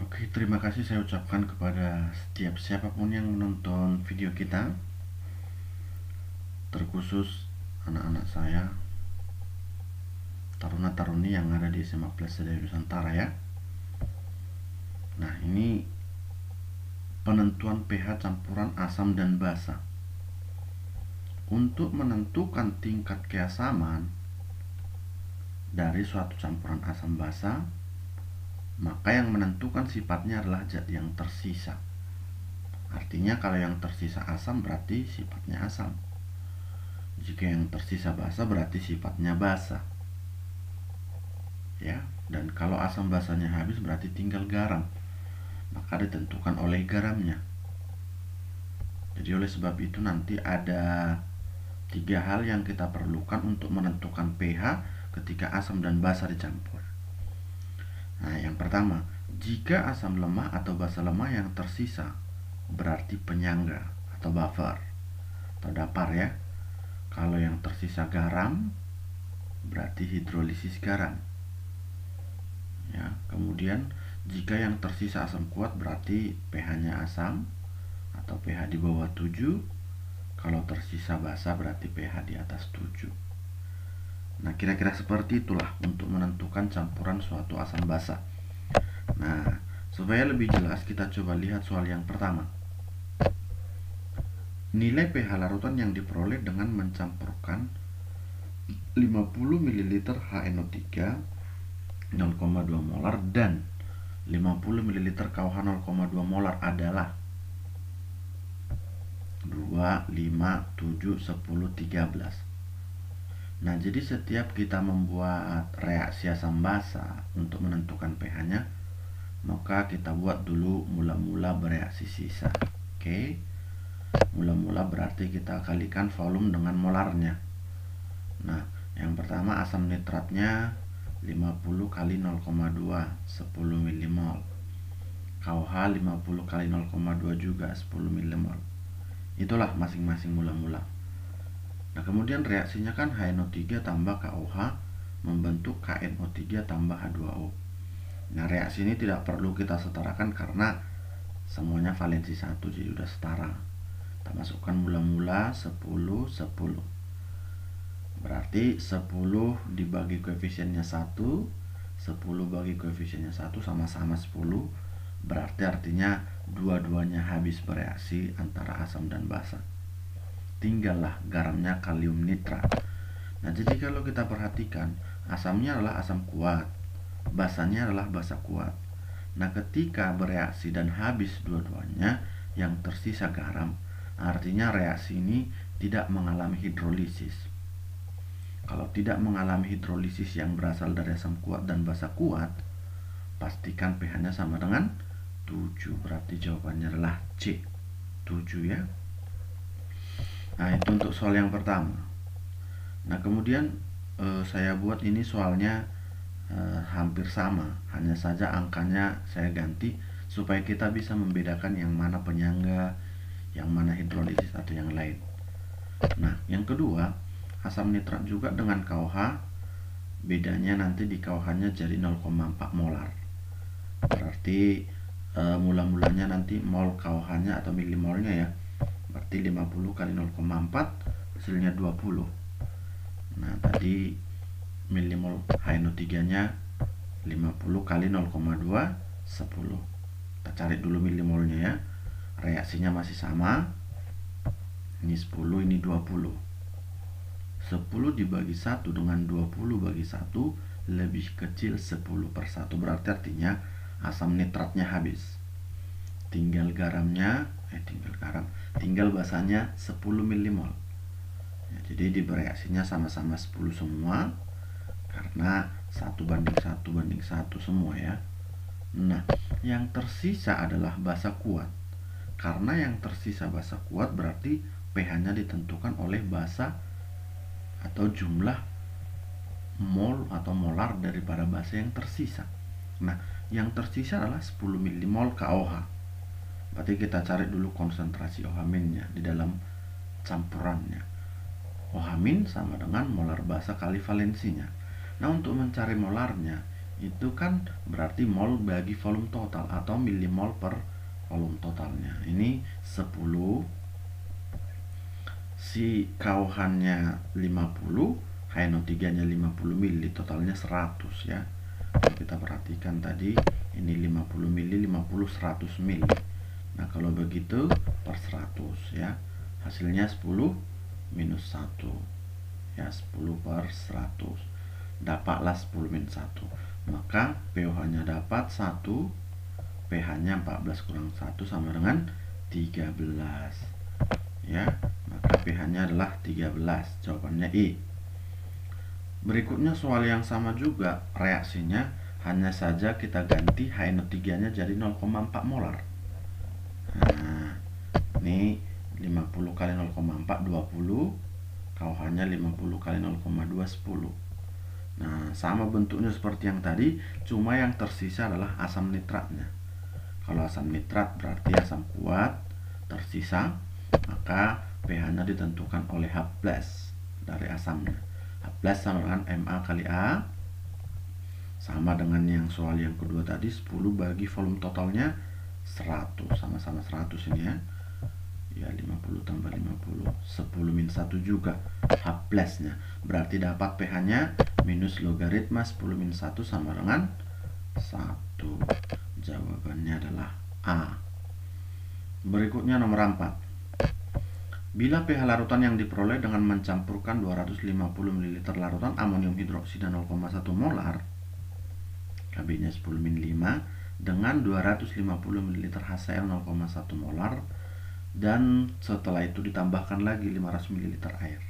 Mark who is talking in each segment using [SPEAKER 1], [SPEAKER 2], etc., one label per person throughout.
[SPEAKER 1] Oke, terima kasih saya ucapkan kepada setiap siapapun yang menonton video kita, terkhusus anak-anak saya, taruna-taruni yang ada di SMA Plus Sedaya Nusantara ya. Nah, ini penentuan pH campuran asam dan basa. Untuk menentukan tingkat keasaman dari suatu campuran asam basa, maka yang menentukan sifatnya adalah zat yang tersisa. Artinya kalau yang tersisa asam berarti sifatnya asam. Jika yang tersisa basa berarti sifatnya basa. Ya, dan kalau asam basanya habis berarti tinggal garam. Maka ditentukan oleh garamnya. Jadi oleh sebab itu nanti ada 3 hal yang kita perlukan untuk menentukan pH ketika asam dan basa dicampur. Nah, yang pertama, jika asam lemah atau basa lemah yang tersisa berarti penyangga atau buffer atau dapar ya. Kalau yang tersisa garam berarti hidrolisis garam. Ya, kemudian jika yang tersisa asam kuat berarti pH-nya asam atau pH di bawah 7. Kalau tersisa basa berarti pH di atas 7. Nah, kira-kira seperti itulah untuk menentukan campuran suatu asam basa. Nah, supaya lebih jelas kita coba lihat soal yang pertama. Nilai pH larutan yang diperoleh dengan mencampurkan 50 ml HNO3 0,2 molar dan 50 ml KOH 0,2 molar adalah 2, 5, 7, 10, 13. Nah, jadi setiap kita membuat reaksi asam basa untuk menentukan pH-nya, maka kita buat dulu mula-mula bereaksi sisa. Oke. Mula-mula berarti kita kalikan volume dengan molarnya. Nah, yang pertama asam nitratnya 50 kali 0,2 10 mmol. KOH 50 kali 0,2 juga 10 mmol. Itulah masing-masing mula-mula. Nah, kemudian reaksinya kan HNO3 tambah KOH membentuk KNO3 tambah H2O. Nah, reaksi ini tidak perlu kita setarakan karena semuanya valensi 1, jadi udah setara. Kita masukkan mula-mula 10, 10. Berarti 10 dibagi koefisiennya 1, 10 bagi koefisiennya 1 sama-sama 10. Berarti artinya dua-duanya habis bereaksi antara asam dan basa. Tinggallah garamnya kalium nitrat. Nah, jadi kalau kita perhatikan, asamnya adalah asam kuat, basanya adalah basa kuat. Nah, ketika bereaksi dan habis dua-duanya, yang tersisa garam, artinya reaksi ini tidak mengalami hidrolisis. Kalau tidak mengalami hidrolisis yang berasal dari asam kuat dan basa kuat, pastikan pH-nya sama dengan 7. Berarti jawabannya adalah C, 7 ya. Nah, itu untuk soal yang pertama. Nah, kemudian saya buat ini soalnya hampir sama, hanya saja angkanya saya ganti supaya kita bisa membedakan yang mana penyangga, yang mana hidrolisis atau yang lain. Nah, yang kedua, asam nitrat juga dengan KOH, bedanya nanti di KOH-nya jadi 0,4 molar. Berarti mula-mulanya nanti mol KOH-nya atau milimolnya ya. Berarti 50 kali 0,4 hasilnya 20. Nah, tadi milimol HNO3-nya 50 kali 0,2 10. Kita cari dulu milimolnya ya. Reaksinya masih sama. Ini 10, ini 20. 10 dibagi 1 dengan 20 bagi 1 lebih kecil 10/1. Berarti artinya asam nitratnya habis. Tinggal garamnya, tinggal basanya 10 mmol. Ya, jadi di bereaksinya sama-sama 10 semua karena 1:1 semua ya. Nah, yang tersisa adalah basa kuat. Karena yang tersisa basa kuat berarti pH-nya ditentukan oleh basa atau jumlah mol atau molar daripada basa yang tersisa. Nah, yang tersisa adalah 10 mmol KOH. Berarti kita cari dulu konsentrasi OH- di dalam campurannya. OH- sama dengan molar basa kali valensinya. Nah, untuk mencari molarnya, itu kan berarti mol bagi volume total atau milimol per volume totalnya. Ini 10, si KOH-nya 50, HNO3 nya 50 mili, totalnya 100 ya. Kalau kita perhatikan tadi ini 50 mili, 50, 100 mili. Nah kalau begitu per 100 ya, hasilnya 10 minus 1 ya, 10 per 100, dapatlah 10 minus 1, maka pOH nya dapat 1, pH nya 14 kurang 1 sama dengan 13 ya, maka pH nya adalah 13, jawabannya I. Berikutnya soal yang sama juga, reaksinya hanya saja kita ganti HNO3 nya jadi 0,4 molar. Nah ini 50 kali 0,4 20, KOH nya 50 kali 0,2 10. Nah sama bentuknya seperti yang tadi, cuma yang tersisa adalah asam nitratnya. Kalau asam nitrat berarti asam kuat tersisa, maka pH nya ditentukan oleh H+ dari asamnya. H+ sama dengan Ma kali A, sama dengan yang soal yang kedua tadi, 10 bagi volume totalnya 100, sama-sama 100 ini ya. Ya 50 tambah 50, 10 min 1 juga H+ nya, berarti dapat pH nya minus logaritma 10 min 1 sama dengan 1. Jawabannya adalah A. Berikutnya nomor 4. Bila pH larutan yang diperoleh dengan mencampurkan 250 ml larutan amonium hidroksida 0,1 molar, Kb nya 10 min 5, dengan 250 ml HCl 0,1 molar, dan setelah itu ditambahkan lagi 500 ml air.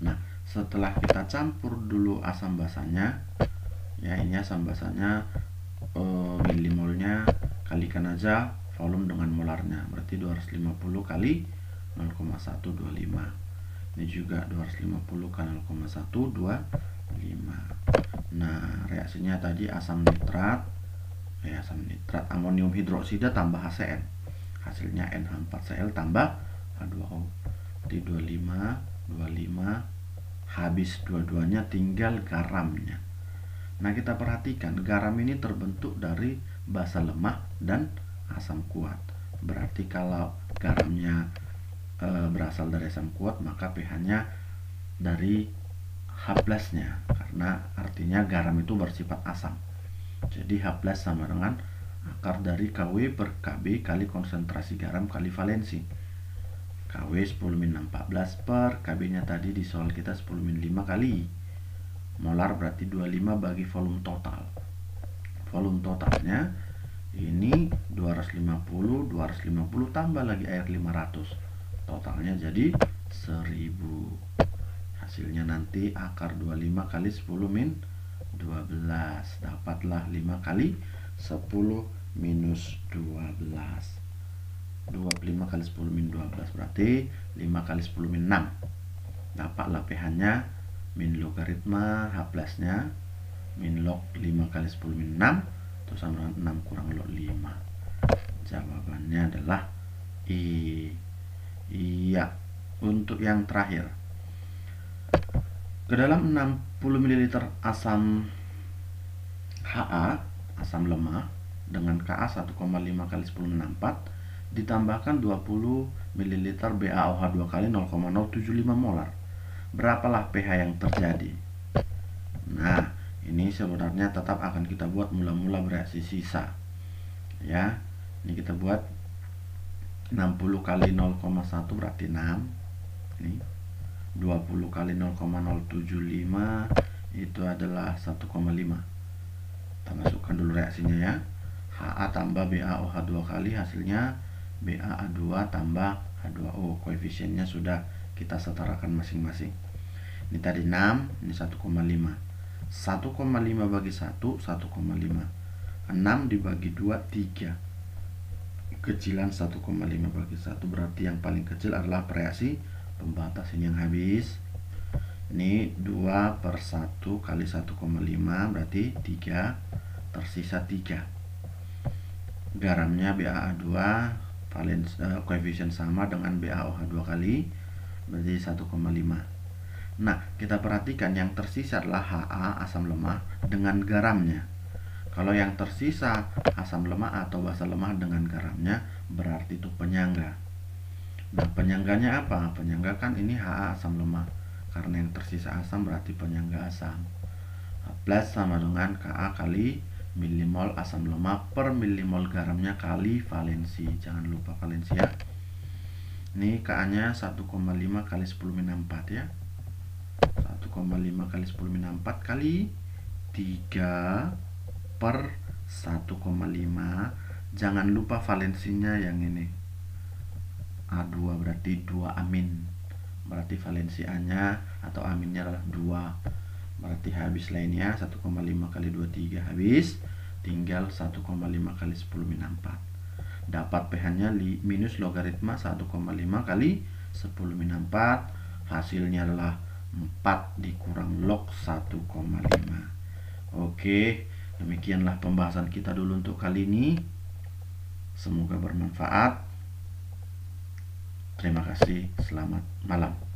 [SPEAKER 1] Nah setelah kita campur dulu asam basanya ya, ini asam basanya milimolnya kalikan aja volume dengan molarnya, berarti 250 kali 0,125, ini juga 250 kali 0,125. Nah reaksinya tadi asam nitrat amonium hidroksida tambah HCl, hasilnya NH4Cl tambah H2O, di 25 habis dua-duanya, tinggal garamnya. Nah kita perhatikan garam ini terbentuk dari basa lemah dan asam kuat, berarti kalau garamnya berasal dari asam kuat, maka pH nya dari H+ nya, karena artinya garam itu bersifat asam, jadi H+ sama dengan akar dari Kw per Kb kali konsentrasi garam kali valensi. Kw 10 min 14 per Kb nya tadi di soal kita 10 min 5 kali molar, berarti 25 bagi volume total. Volume totalnya ini 250 tambah lagi air 500, totalnya jadi 1000. Hasilnya nanti akar 25 kali 10 min 12, dapatlah 5 kali 10 minus 12, 25 kali 10 min 12 berarti 5 kali 10 min 6, dapatlah pH nya min logaritma H+ nya min log 5 kali 10 min 6 itu sama dengan 6 kurang log 5. Jawabannya adalah I. Iya. Untuk yang terakhir, ke dalam 60 ml asam Ha, asam lemah, dengan Ka 1,5 kali 10 min 4 ditambahkan 20 ml BaOH 2 kali 0,075 molar, berapalah pH yang terjadi? Nah ini sebenarnya tetap akan kita buat mula-mula bereaksi sisa ya. Ini kita buat 60 kali 0,1 berarti 6, ini 20 kali 0,075 itu adalah 1,5. Kita masukkan dulu reaksinya ya. Ha tambah BaOH 2 kali, hasilnya BaA2 tambah H2O. Koefisiennya sudah kita setarakan masing-masing. Ini tadi 6, ini 1,5. 1,5 bagi 1, 1,5. 6 dibagi 2, 3. Kecilan 1,5 bagi 1, berarti yang paling kecil adalah reaksi pembatas. Ini yang habis. Ini 2 per 1 kali 1,5 berarti 3, tersisa 3. Garamnya BaA2, koefisien sama dengan BaOH 2 kali, berarti 1,5. Nah kita perhatikan yang tersisa adalah Ha asam lemah dengan garamnya. Kalau yang tersisa asam lemak atau basa lemah dengan garamnya berarti itu penyangga. Nah, penyangganya apa? Penyangga kan ini Ha asam lemah. Karena yang tersisa asam berarti penyangga asam. Plus sama dengan Ka kali milimol asam lemak per milimol garamnya kali valensi. Jangan lupa valensi ya. Ini Ka nya 1,5 kali 10 min 4 ya. 1,5 kali 10 min 4 kali 3 per 1,5. Jangan lupa valensinya yang ini A2, berarti 2 amin. Berarti valensi A nya atau aminnya adalah 2. Berarti habis lainnya 1,5 kali 23 habis. Tinggal 1,5 kali 10 min 4. Dapat pH nya minus logaritma 1,5 kali 10 min 4. Hasilnya adalah 4 dikurang log 1,5. Oke, demikianlah pembahasan kita dulu untuk kali ini. Semoga bermanfaat. Terima kasih, selamat malam.